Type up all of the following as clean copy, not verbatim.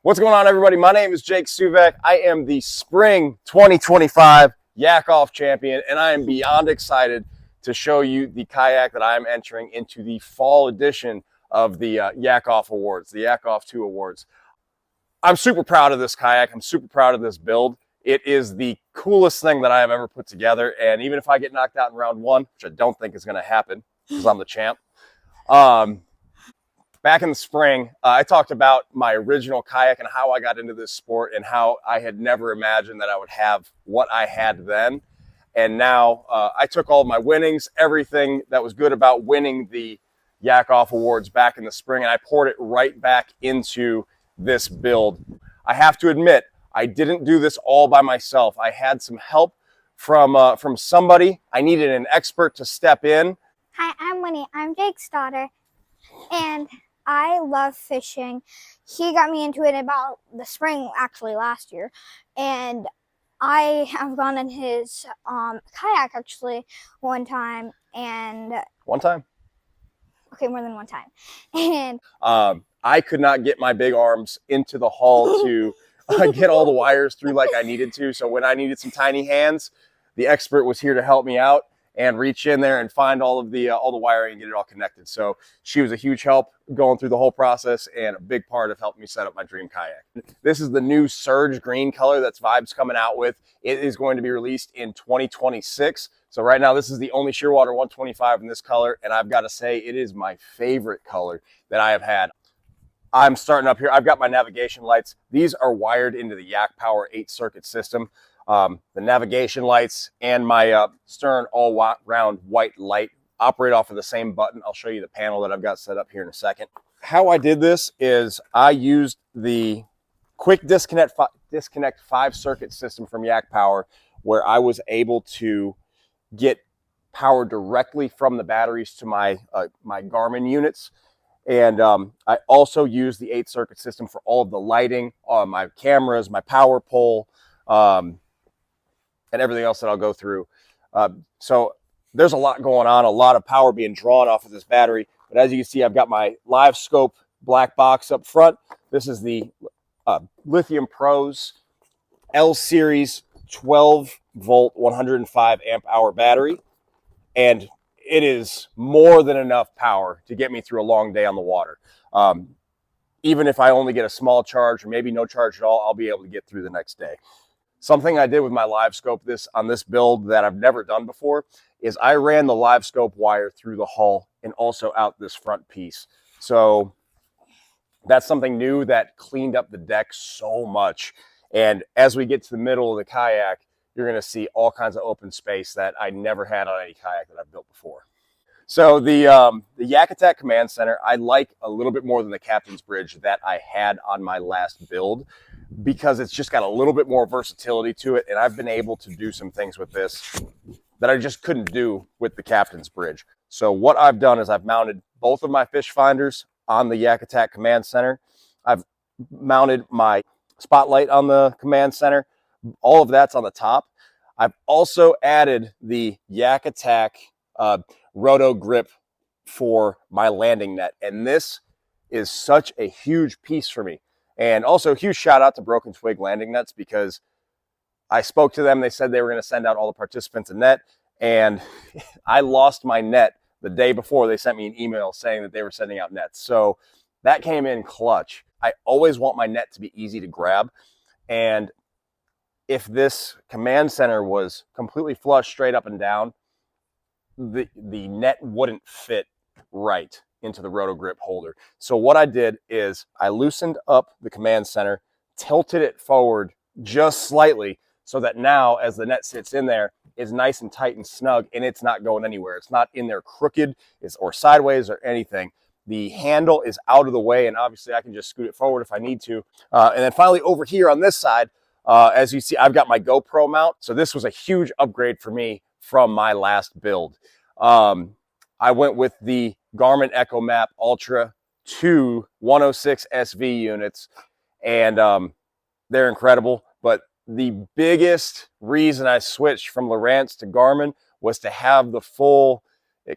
What's going on, everybody? My name is Jake Suvek. I am the Spring 2025 Yak Off champion, and I am beyond excited to show you the kayak that I am entering into the fall edition of the Yak Off Awards, the Yak Off 2 Awards. I'm super proud of this kayak. I'm super proud of this build. It is the coolest thing that I have ever put together, and even if I get knocked out in round one, which I don't think is going to happen because I'm the champ, back in the spring, I talked about my original kayak and how I got into this sport and how I had never imagined that I would have what I had then. And now I took all of my winnings, everything that was good about winning the Yak Off Awards back in the spring, and I poured it right back into this build. I have to admit, I didn't do this all by myself. I had some help from somebody. I needed an expert to step in. Hi, I'm Winnie. I'm Jake's daughter, and I love fishing. He got me into it about the spring, actually last year, and I have gone in his kayak actually one time, and One time? Okay, more than one time. And I could not get my big arms into the hull to get all the wires through like I needed to. So when I needed some tiny hands, the expert was here to help me out and reach in there and find all the wiring and get it all connected. So she was a huge help going through the whole process and a big part of helping me set up my dream kayak. This is the new Surge green color that's Vibe's coming out with. It is going to be released in 2026. So right now, this is the only Shearwater125 in this color, and I've got to say it is my favorite color that I have had. I'm starting up here. I've got my navigation lights. These are wired into the Yak Power 8-circuit system. The navigation lights and my stern all-round white light operate off of the same button. I'll show you the panel that I've got set up here in a second. How I did this is I used the quick disconnect 5-circuit system from Yak Power, where I was able to get power directly from the batteries to my my Garmin units. And I also use the 8-circuit system for all of the lighting, my cameras, my power pole, and everything else that I'll go through. So there's a lot going on, a lot of power being drawn off of this battery. But as you can see, I've got my Live Scope black box up front. This is the Lithium Pros L Series 12-volt, 105 amp hour battery. And it is more than enough power to get me through a long day on the water. Even if I only get a small charge or maybe no charge at all, I'll be able to get through the next day. Something I did with my Live Scope on this build that I've never done before is I ran the Live Scope wire through the hull and also out this front piece. So that's something new that cleaned up the deck so much. And as we get to the middle of the kayak, you're going to see all kinds of open space that I never had on any kayak that I've built before. So the Yak Attack Command Center, I like a little bit more than the Captain's Bridge that I had on my last build, because it's just got a little bit more versatility to it. And I've been able to do some things with this that I just couldn't do with the Captain's Bridge. So what I've done is I've mounted both of my fish finders on the Yak Attack Command Center. I've mounted my spotlight on the Command Center. All of that's on the top. I've also added the Yak Attack Roto Grip for my landing net. And this is such a huge piece for me. And also a huge shout out to Broken Twig Landing Nets, because I spoke to them. They said they were going to send out all the participants a net. And I lost my net the day before they sent me an email saying that they were sending out nets. So that came in clutch. I always want my net to be easy to grab. And if this command center was completely flush straight up and down, the net wouldn't fit right into the Roto Grip holder. So what I did is I loosened up the command center, tilted it forward just slightly, so that now as the net sits in there, it's nice and tight and snug, and it's not going anywhere. It's not in there crooked or sideways or anything. The handle is out of the way, and obviously I can just scoot it forward if I need to. And then finally over here on this side, as you see, I've got my GoPro mount. So this was a huge upgrade for me from my last build. I went with the Garmin EchoMap Ultra 2 106 SV units, and they're incredible. But the biggest reason I switched from Lowrance to Garmin was to have the full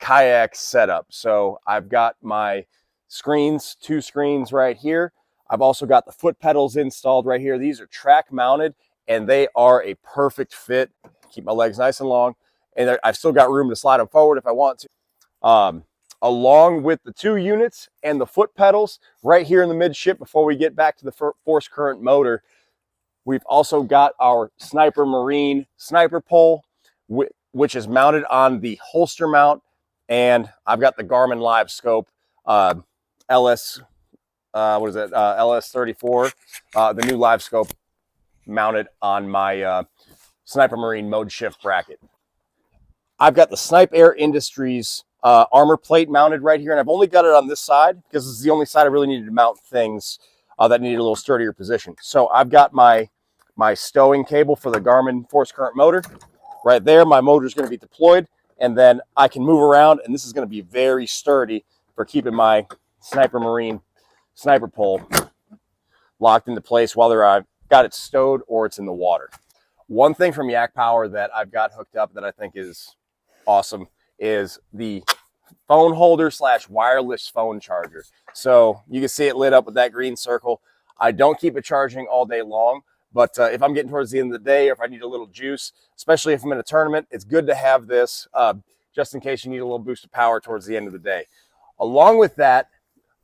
kayak setup. So I've got my screens, 2 screens right here. I've also got the foot pedals installed right here. These are track mounted and they are a perfect fit. Keep my legs nice and long. And I've still got room to slide them forward if I want to. Along with the 2 units and the foot pedals right here in the midship before we get back to the force current motor, we've also got our Sniper Marine sniper pole, which is mounted on the holster mount. And I've got the Garmin Live Scope LS, LS34, the new Live Scope mounted on my Sniper Marine mode shift bracket. I've got the Snipe Air Industries armor plate mounted right here, and I've only got it on this side because this is the only side I really needed to mount things that needed a little sturdier position. So I've got my stowing cable for the Garmin force current motor right there. My motor is going to be deployed, and then I can move around, and this is going to be very sturdy for keeping my Sniper Marine sniper pole locked into place whether I've got it stowed or it's in the water. One thing from Yak Power that I've got hooked up that I think is awesome is the phone holder / wireless phone charger. So you can see it lit up with that green circle. I don't keep it charging all day long, but if I'm getting towards the end of the day or if I need a little juice, especially if I'm in a tournament, it's good to have this just in case you need a little boost of power towards the end of the day. Along with that,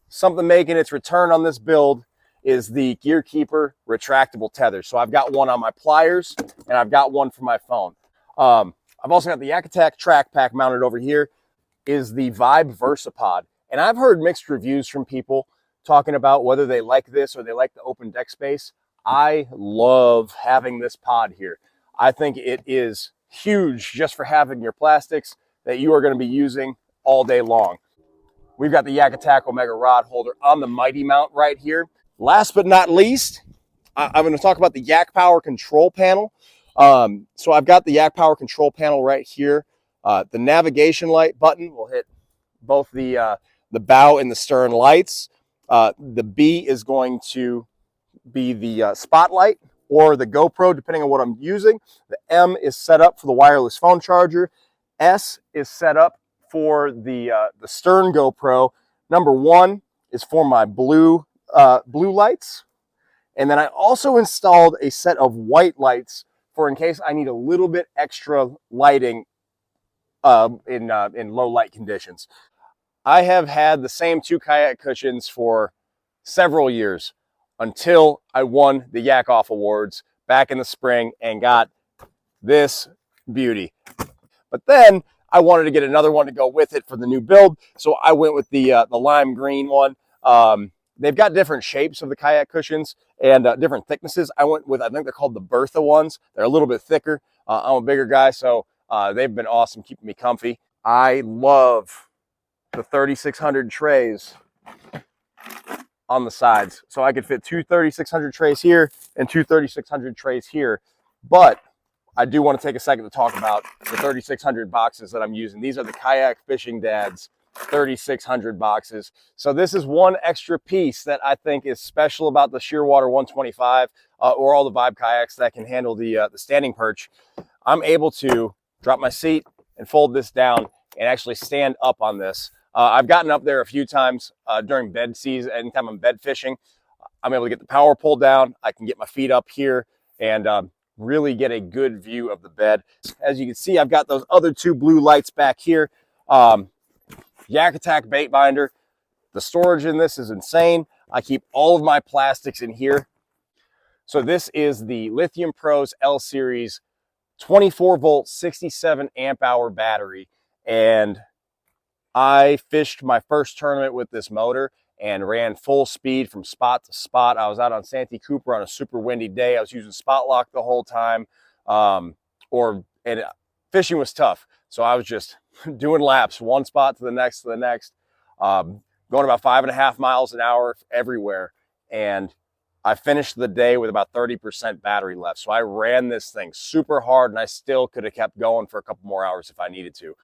something making its return on this build is the Gear Keeper retractable tether. So I've got one on my pliers and I've got one for my phone. I've also got the Yak Attack track pack mounted over here is the Vibe VersaPod. And I've heard mixed reviews from people talking about whether they like this or they like the open deck space. I love having this pod here. I think it is huge just for having your plastics that you are going to be using all day long. We've got the Yak Attack Omega rod holder on the Mighty mount right here. Last but not least, I'm going to talk about the Yak Power control panel. So I've got the Yak Power control panel right here. The navigation light button will hit both the bow and the stern lights. The B is going to be the spotlight or the GoPro, depending on what I'm using. The M is set up for the wireless phone charger. S is set up for the stern GoPro. Number 1 is for my blue lights. And then I also installed a set of white lights for in case I need a little bit extra lighting in low light conditions. I have had the same 2 kayak cushions for several years until I won the Yak Off Awards back in the spring and got this beauty. But then I wanted to get another one to go with it for the new build, so I went with the lime green one. They've got different shapes of the kayak cushions and different thicknesses. I went with, I think they're called the Bertha ones. They're a little bit thicker. I'm a bigger guy, so they've been awesome keeping me comfy. I love the 3600 trays on the sides. So I could fit 2 3600 trays here and 2 3600 trays here. But I do want to take a second to talk about the 3600 boxes that I'm using. These are the Kayak Fishing Dads 3600 boxes. So this is one extra piece that I think is special about the Shearwater125 or all the Vibe kayaks that can handle the standing perch. I'm able to drop my seat and fold this down and actually stand up on this. I've gotten up there a few times during bed season. Anytime I'm bed fishing, I'm able to get the power pulled down. I can get my feet up here and really get a good view of the bed. As you can see, I've got those other 2 blue lights back here. Yak Attack bait binder. The storage in this is insane. I keep all of my plastics in here. So this is the Lithium Pros L Series 24 volt 67 amp hour battery, and I fished my first tournament with this motor and ran full speed from spot to spot. I was out on Santee Cooper on a super windy day. I was using spot lock the whole time, and fishing was tough. So I was just doing laps, one spot to the next, going about 5.5 miles an hour everywhere. And I finished the day with about 30% battery left. So I ran this thing super hard and I still could have kept going for a couple more hours if I needed to.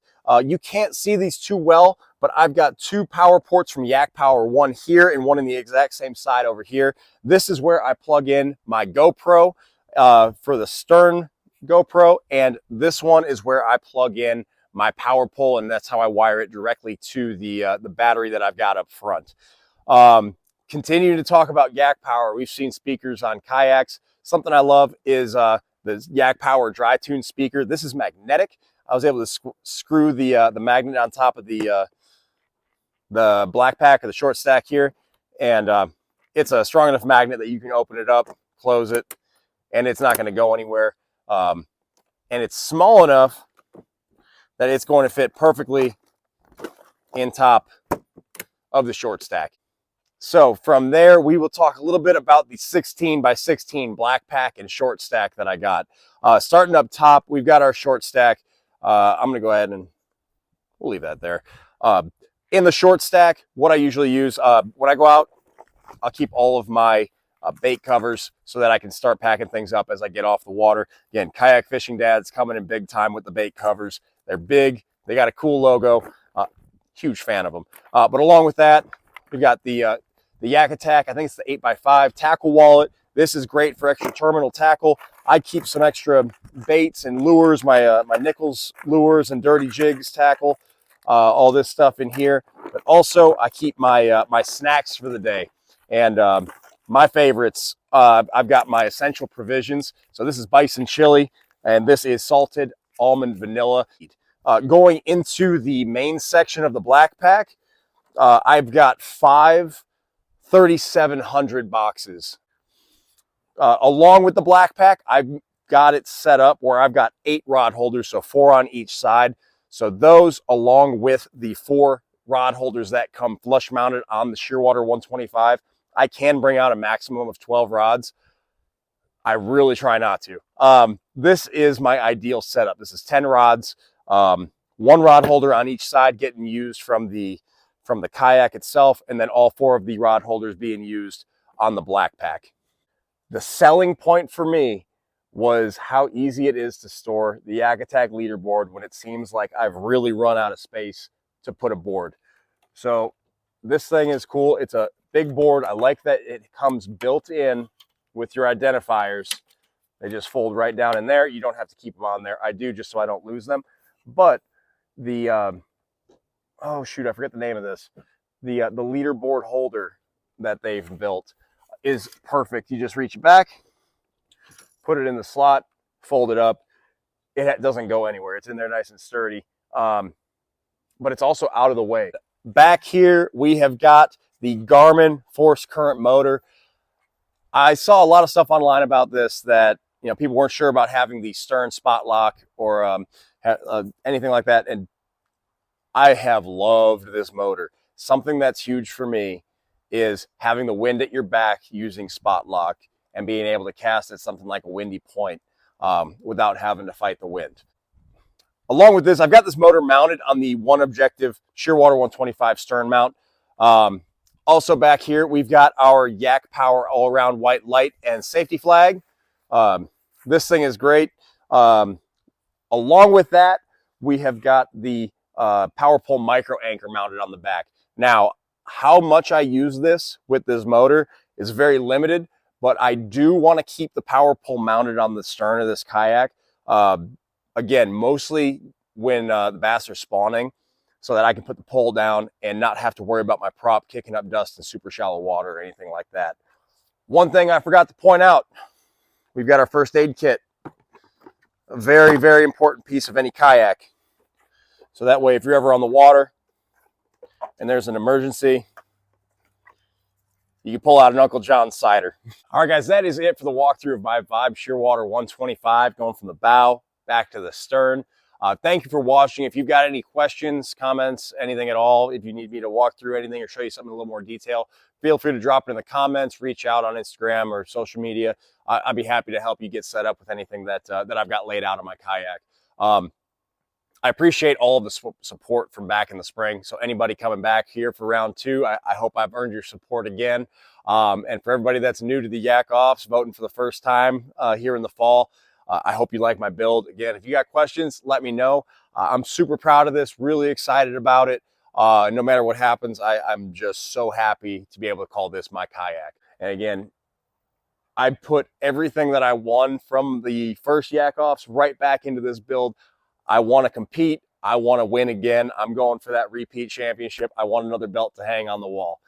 You can't see these too well, but I've got 2 power ports from Yak Power, one here and one in the exact same side over here. This is where I plug in my GoPro for the stern GoPro, and this one is where I plug in my power pole, and that's how I wire it directly to the battery that I've got up front. Continuing to talk about Yak Power, we've seen speakers on kayaks. Something I love is the Yak Power dry tune speaker. This is magnetic. I was able to screw the magnet on top of the black pack or the short stack here, and it's a strong enough magnet that you can open it up, close it, and it's not going to go anywhere. And it's small enough that it's going to fit perfectly in top of the short stack. So from there, we will talk a little bit about the 16 by 16 black pack and short stack that I got. Starting up top, we've got our short stack. I'm going to go ahead and we'll leave that there. In the short stack, what I usually use, when I go out, I'll keep all of my bait covers so that I can start packing things up as I get off the water. Again, Kayak Fishing Dad's coming in big time with the bait covers. They're big. They got a cool logo. Huge fan of them. But along with that, we've got the Yak Attack. I think it's the 8x5 tackle wallet. This is great for extra terminal tackle. I keep some extra baits and lures, my Nichols lures and Dirty Jigs tackle, all this stuff in here. But also, I keep my my snacks for the day. And my favorites, I've got my essential provisions. So this is bison chili, and this is salted almond vanilla. Going into the main section of the black pack, I've got 5 3,700 boxes. Along with the black pack, I've got it set up where I've got 8 rod holders, so 4 on each side. So those, along with the 4 rod holders that come flush mounted on the Shearwater125, I can bring out a maximum of 12 rods. I really try not to. This is my ideal setup. This is 10 rods, 1 rod holder on each side getting used from the kayak itself, and then all 4 of the rod holders being used on the black pack. The selling point for me was how easy it is to store the Yak Attack leaderboard when it seems like I've really run out of space to put a board. So this thing is cool. It's a big board. I like that it comes built in with your identifiers. They just fold right down in there. You don't have to keep them on there. I do just so I don't lose them. But the oh shoot, I forget the name of this. The leaderboard holder that they've built is perfect. You just reach it back, put it in the slot, fold it up. It doesn't go anywhere. It's in there nice and sturdy. But it's also out of the way. Back here, we have got the Garmin force current motor. I saw a lot of stuff online about this that, you know, people weren't sure about having the stern spot lock or anything like that. And I have loved this motor. Something that's huge for me is having the wind at your back using spot lock and being able to cast at something like a windy point without having to fight the wind. Along with this, I've got this motor mounted on the one objective Shearwater125 stern mount. Also back here, we've got our Yak Power all-around white light and safety flag. This thing is great. Along with that, we have got the power pole micro anchor mounted on the back. Now, how much I use this with this motor is very limited, but I do want to keep the power pole mounted on the stern of this kayak. Again, mostly when the bass are spawning, so that I can put the pole down and not have to worry about my prop kicking up dust in super shallow water or anything like that. One thing I forgot to point out, we've got our first aid kit. A very, very important piece of any kayak. So that way, if you're ever on the water and there's an emergency, you can pull out an Uncle John's cider. All right, guys, that is it for the walkthrough of my Vibe Shearwater125, going from the bow back to the stern. Thank you for watching. If you've got any questions, comments, anything at all, if you need me to walk through anything or show you something in a little more detail, feel free to drop it in the comments, reach out on Instagram or social media. I'd be happy to help you get set up with anything that I've got laid out on my kayak. I appreciate all of the support from back in the spring. So anybody coming back here for round 2, I hope I've earned your support again. And for everybody that's new to the Yak Offs, voting for the first time here in the fall, I hope you like my build. Again, if you got questions, let me know. I'm super proud of this, really excited about it. No matter what happens, I'm just so happy to be able to call this my kayak. And again, I put everything that I won from the first Yak Offs right back into this build. I want to compete. I want to win again. I'm going for that repeat championship. I want another belt to hang on the wall.